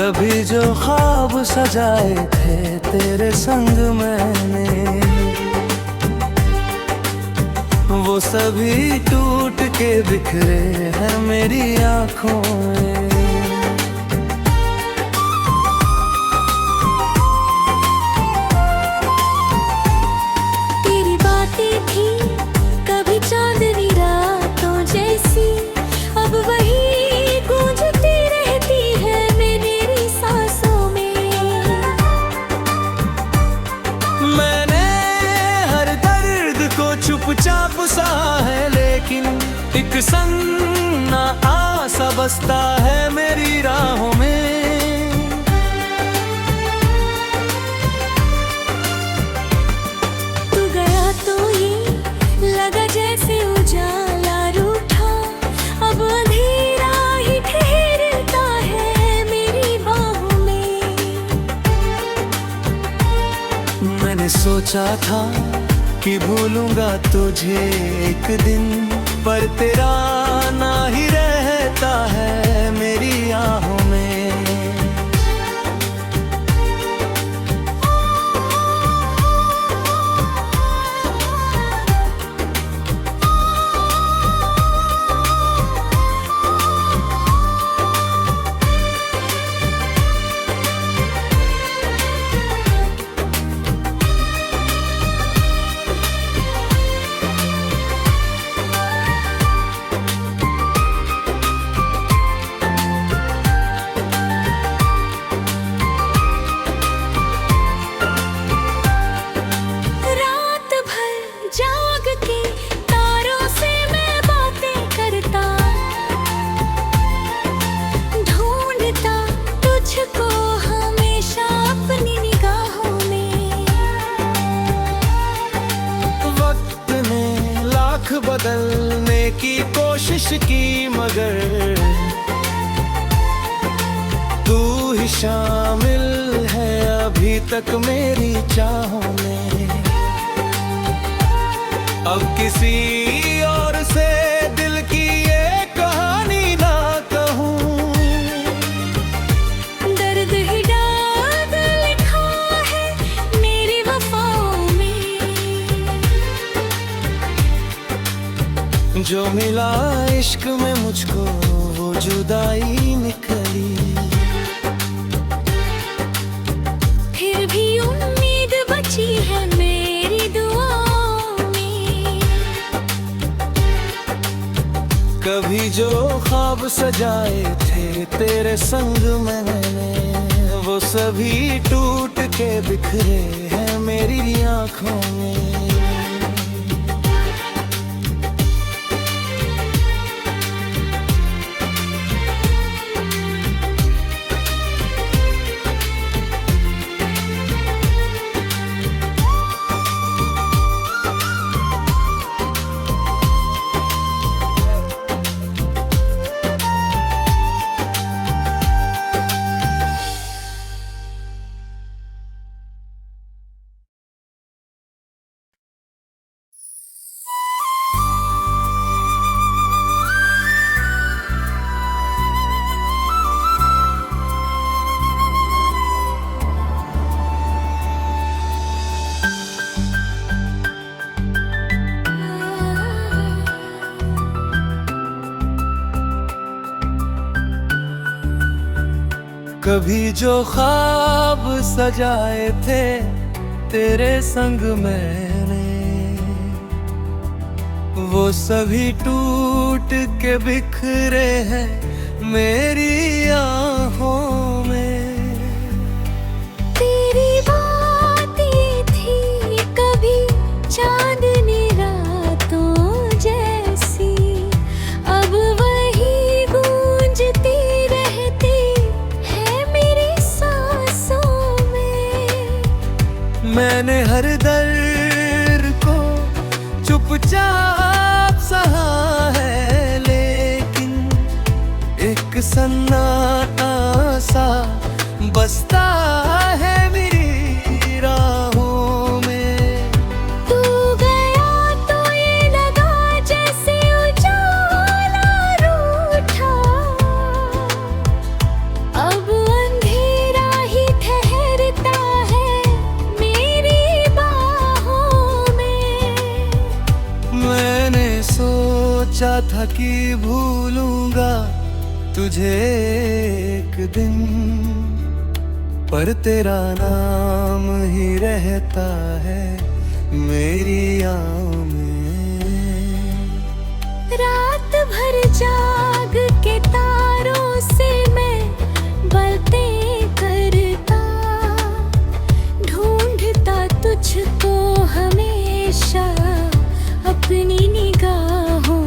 कभी जो ख्वाब सजाए थे तेरे संग मैंने, वो सभी टूट के बिखरे हैं मेरी आँखों में। तेरी बातें थी कभी चांदनी रातों जैसी, अब वही गूंजती रहती है मेरी सांसों में। मैंने हर दर्द को चुपचाप सहा है, लेकिन एक सन्ना आसा बसता है मेरी राहों में। तू गया तो ये लगा जैसे उजाला रूठा, अब अंधेरा ही ठहरता है मेरी बाहों में। मैंने सोचा था कि भूलूंगा तुझे एक दिन, पर तेरा ना ही रहता है मेरी आहों में। रात भर जाग के तारों से मैं बातें करता, ढूंढता तुझको हमेशा अपनी निगाहों में। वक्त ने लाख बदलने की कोशिश की, मगर तू ही शामिल है अभी तक मेरी चाहों में। अब किसी और से दिल की ये कहानी ना कहूँ, दर्द ही डाल लिखा है मेरी वफाओं में। जो मिला इश्क में मुझको वो जुदाई निकली। फिर भी उम्मीद बची है मेरी दुआओं में। कभी जो ख्वाब सजाए थे तेरे संग मैंने, वो सभी टूट के बिखरे हैं मेरी आँखों में। कभी जो ख्वाब सजाए थे तेरे संग मैंने, वो सभी टूट के बिखरे हैं मेरी आँखों में। तेरी बातें थी कभी चांदनी रातों जैसी, अब वही गूंजती रहती है मेरी सांसों में। मैंने हर दर्द को चुपचाप सहा है, लेकिन एक सन्नाटा सा बसता है मेरी राहों में। तू गया तो ये लगा जैसे उजाला रूठा, अब अंधेरा सोचा था कि भूलूंगा तुझे एक दिन, पर तेरा नाम ही रहता है मेरी आँखों में। रात भर जाग के तारों से मैं बातें करता, ढूंढता तुझको हमेशा अपनी निगाहों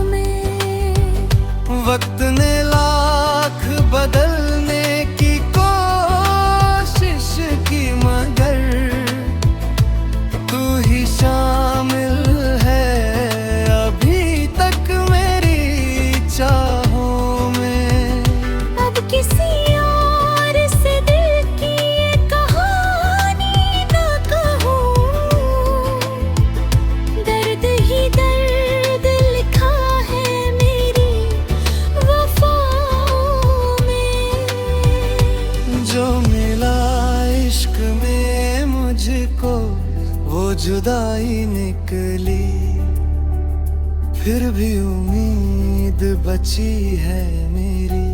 में। वक्त ने लाख बदलने की कोशिश की, मगर तू ही शामिल है अभी तक मेरी चाहों में। अब किसी और से दिल की ये कहानी ना कहूँ, दर्द ही दर्द लिखा है मेरी वफाओं में। जो मिला इश्क में मुझको वो जुदाई निकली, फिर भी उम्मीद बची है मेरी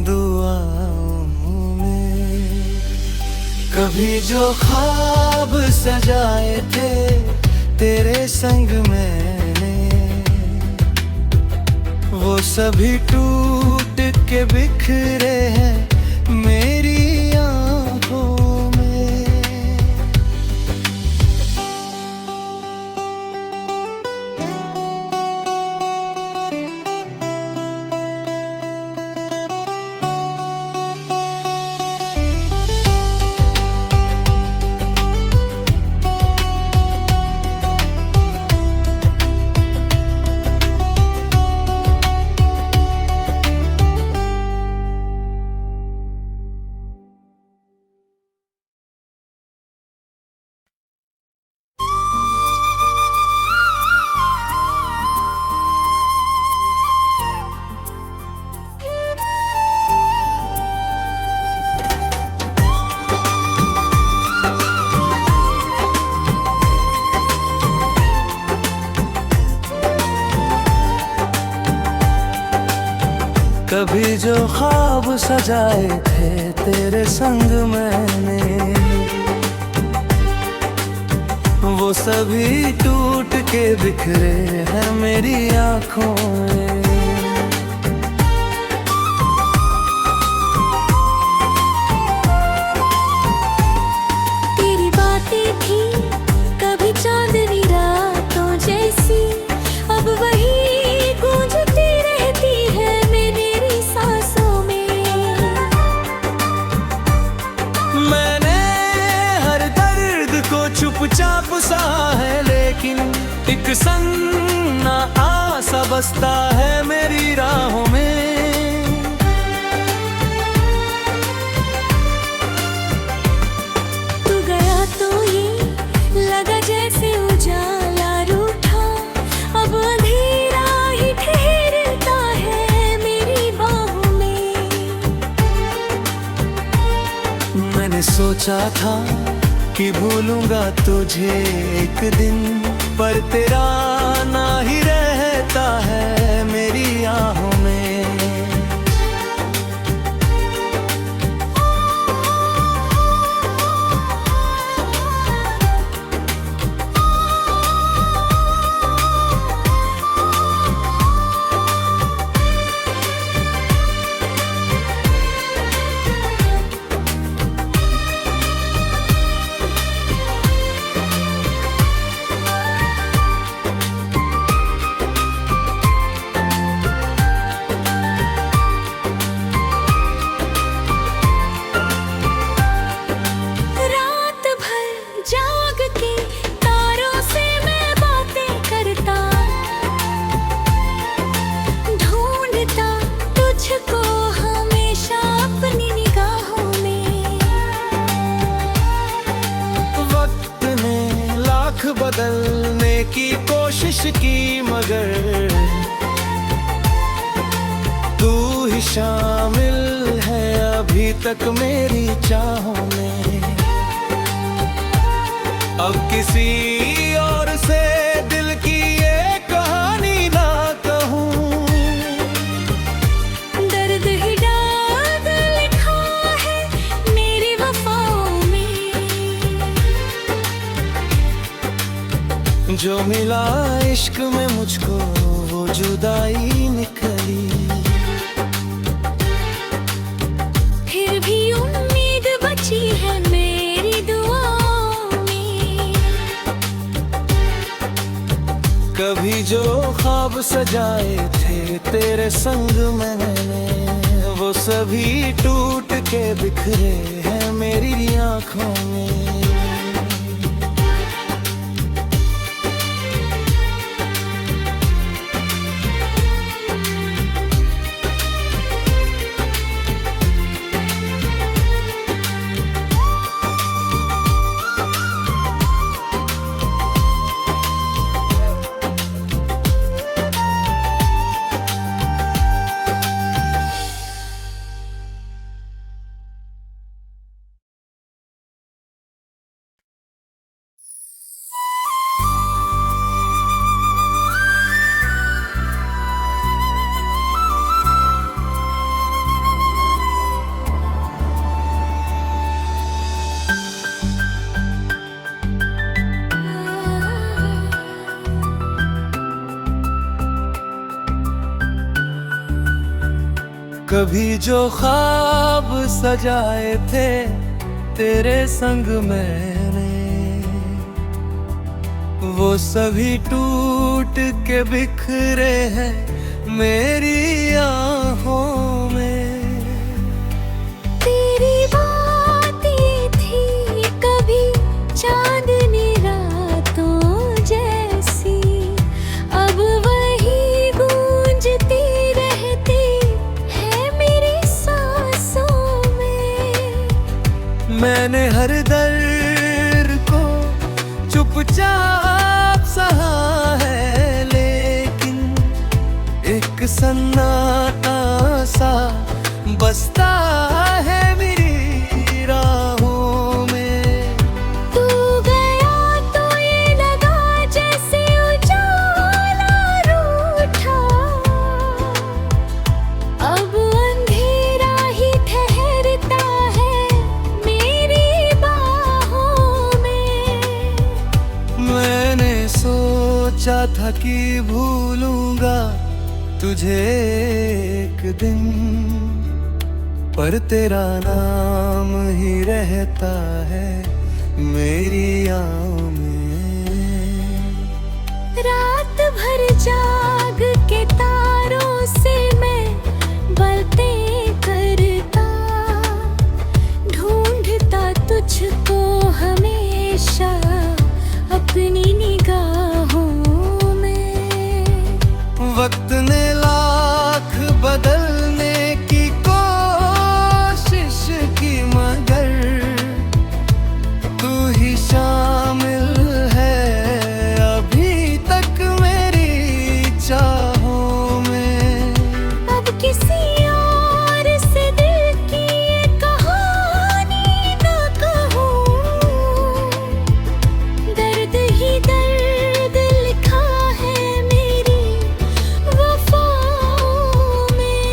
दुआओं में। कभी जो ख्वाब सजाए थे तेरे संग मैंने, वो सभी टूट के बिखरे हैं मेरी आँखों में। कभी जो ख्वाब सजाए थे तेरे संग मैंने, वो सभी टूट के बिखरे हैं मेरी आँखों में। तेरी बातें थी कभी चांदनी रातों जैसी, अब वही गूंजती रहती है मेरी सांसों में। मैंने हर दर्द को चुपचाप सहा है, लेकिन एक सन्ना आसा बसता है मेरी राहों में। तू गया तो ये लगा जैसे उजाला रूठा, अब अंधेरा ही ठहरता है मेरी बाहों में। मैंने सोचा था कि भूलूंगा तुझे एक दिन, पर तेरा ना ही रहता है मेरी आँखों में। बदलने की कोशिश की, मगर तू ही शामिल है अभी तक मेरी चाहों में। अब किसी और से दिल की ये कहानी ना मिला इश्क में मुझको वो जुदाई निकली। फिर भी उम्मीद बची है मेरी दुआओं में। कभी जो ख्वाब सजाए थे तेरे संग मैंने, वो सभी टूट के बिखरे हैं मेरी आँखों में। कभी जो ख्वाब सजाए थे तेरे संग मैंने, वो सभी टूट के बिखरे हैं मेरी आँखों में। तेरी बातें थी कभी चांदनी रातों जैसी, अब वही गूंजती रहती है मेरी सांसों में। मैंने हर दर्द को चुपचाप सहा है, लेकिन एक सन्नाटा सा बसता है मेरी राहों में। तू गया तो ये लगा जैसे उजाला रूठा, अब अंधेरा ही ठहरता है मेरी बाहों में। मैंने सोचा था कि भूलूंगा तुझे एक दिन, पर तेरा नाम ही रहता है मेरी आँखों में। रात भर जाग के तारों से मैं बातें करता, ढूंढता तुझको हमेशा अपनी निगाहों में। वक्त ने लाख बदलने की कोशिश की, मगर तू ही शामिल है अभी तक मेरी चाहों में। अब किसी और से दिल की ये कहानी न कहूँ, दर्द ही दर्द लिखा है मेरी वफाओं में।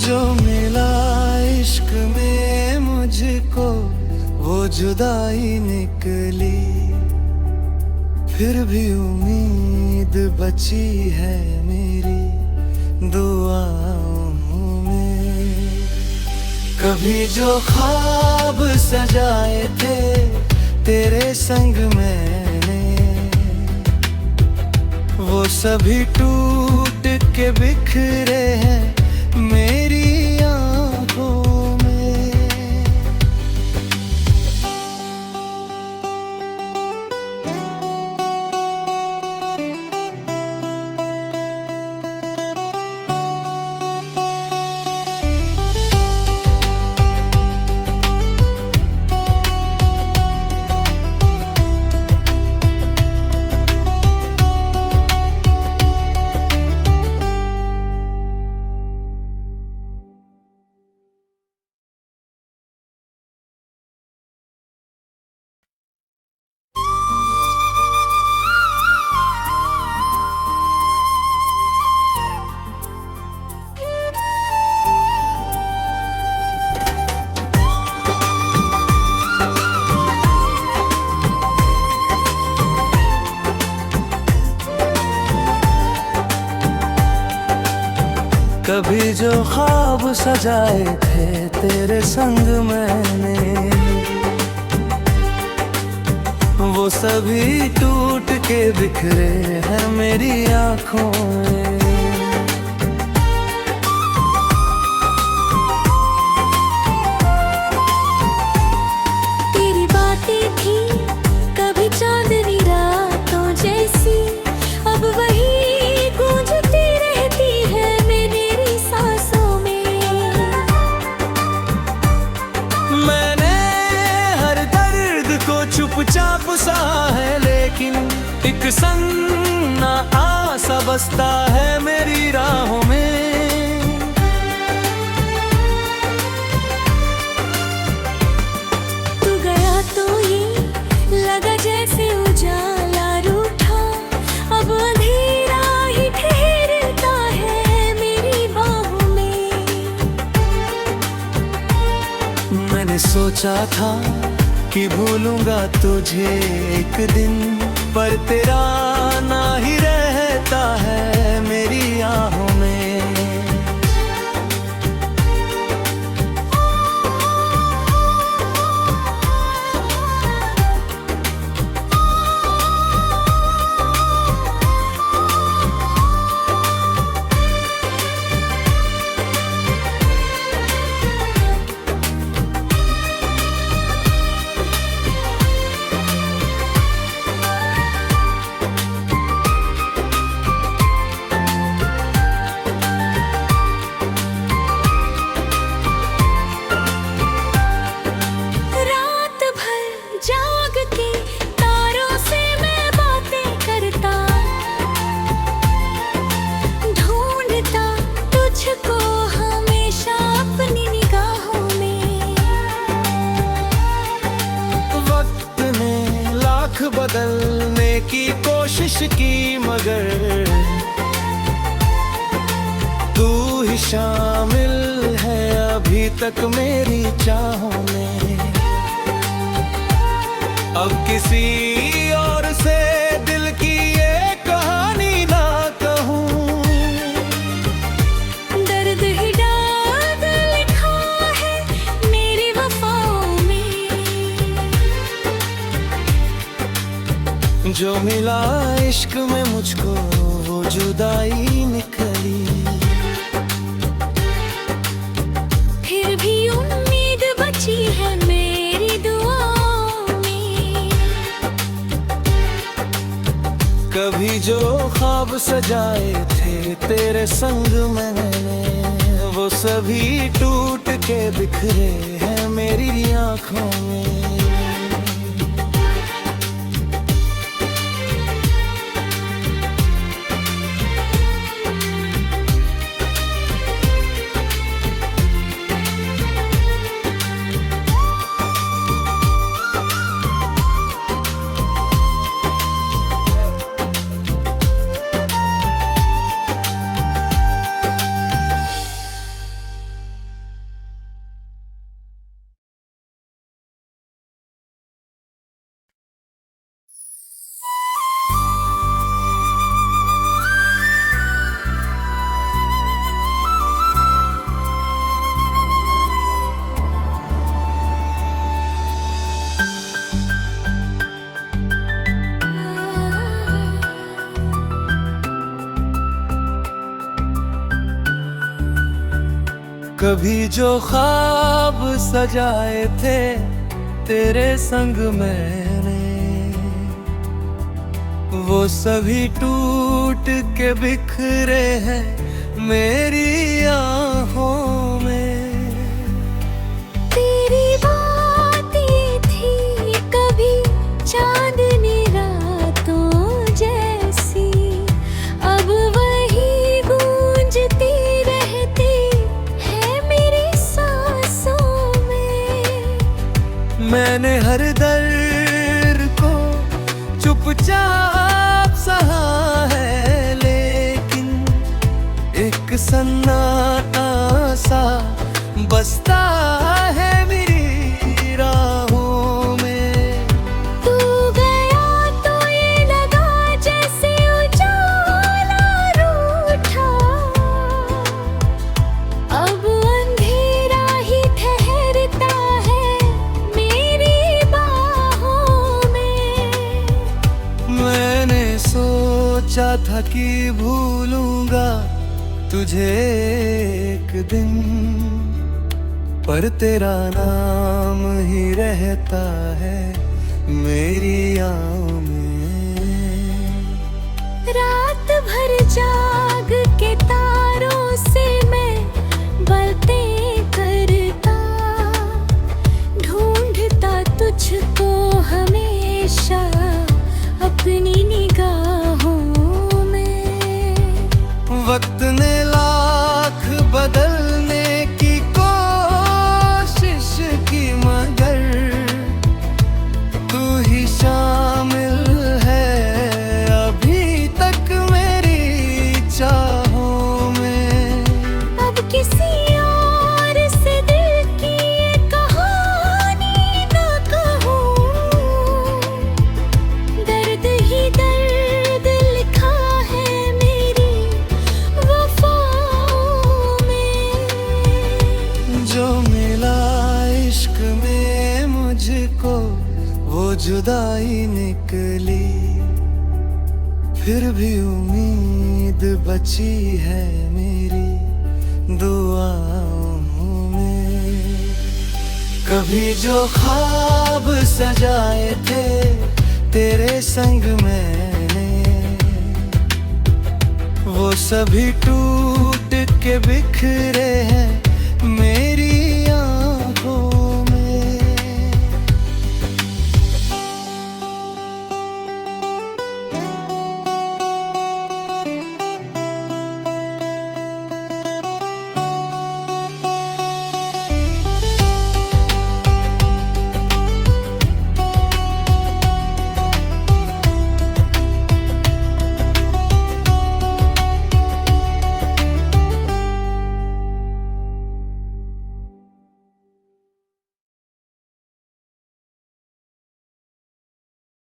जो मिला इश्क में मुझको वो जुदाई निकली, फिर भी उम्मीद बची है मेरी दुआओं में। कभी जो ख्वाब सजाए थे तेरे संग मैंने, वो सभी टूट के बिखरे हैं मेरी आँखों में। कभी जो ख्वाब सजाए थे तेरे संग मैंने, वो सभी टूट के बिखरे हैं मेरी आँखों में। तेरी बातें थी कभी चांदनी रातों जैसी, अब वही गूंजती रहती है मेरी सांसों में। मैंने हर दर्द को चुपचाप सहा है, लेकिन एक सन्ना आसा बसता है मेरी राहों में। तू गया तो ये लगा जैसे उजाला रूठा, अब अंधेरा ही ठहरता है मेरी बाहों में। मैंने सोचा था कि भूलूंगा तुझे एक दिन, पर तेरा ना ही रहता है मेरी आहों में। रात भर जाग के तारों से मैं बातें करता, ढूंढता तुझको हमेशा अपनी निगाहों में। वक्त ने लाख बदलने की कोशिश की, मगर तू ही शामिल है अभी तक मेरी चाहों में। अब किसी और से दिल की ये कहानी ना कहूँ, दर्द ही डाल लिखा है मेरी वफाओं में। जो मिला इश्क में मुझको वो जुदाई निकली। फिर भी उम्मीद बची है मेरी दुआओं में। कभी जो ख्वाब सजाए थे तेरे संग मैंने, वो सभी टूट के बिखरे हैं मेरी आँखों में। कभी जो ख्वाब सजाए थे तेरे संग मैंने, वो सभी टूट के बिखरे हैं मेरी आँखों में। तेरी बातें थी कभी चांदनी रातों जैसी, अब वही गूंजती रहती है मेरी सांसों में। मैंने हर दर्द को चुपचाप सहा है, लेकिन एक सन्नाटा सा बसता है मेरी राहों में। तू गया तो ये लगा जैसे उजाला रूठा, सोचा था कि भूलूंगा तुझे एक दिन, पर तेरा नाम ही रहता है मेरी आँखों में। रात भर जाग के तारों से मैं बातें करता, ढूंढता तुझको हमेशा अपनी निगाहों में। वक्त ने लाख बदलने की कोशिश की, मगर तू ही शामिल है अभी तक मेरी चाहों में। अब किसी और से दिल की ये कहानी न कहूँ, दर्द ही दर्द लिखा है मेरी वफाओं में। जो मिला इश्क में मुझको वो जुदाई निकली, फिर भी उम्मीद बची है मेरी दुआओं में। कभी जो ख्वाब सजाए थे तेरे संग मैंने, वो सभी टूट के बिखरे हैं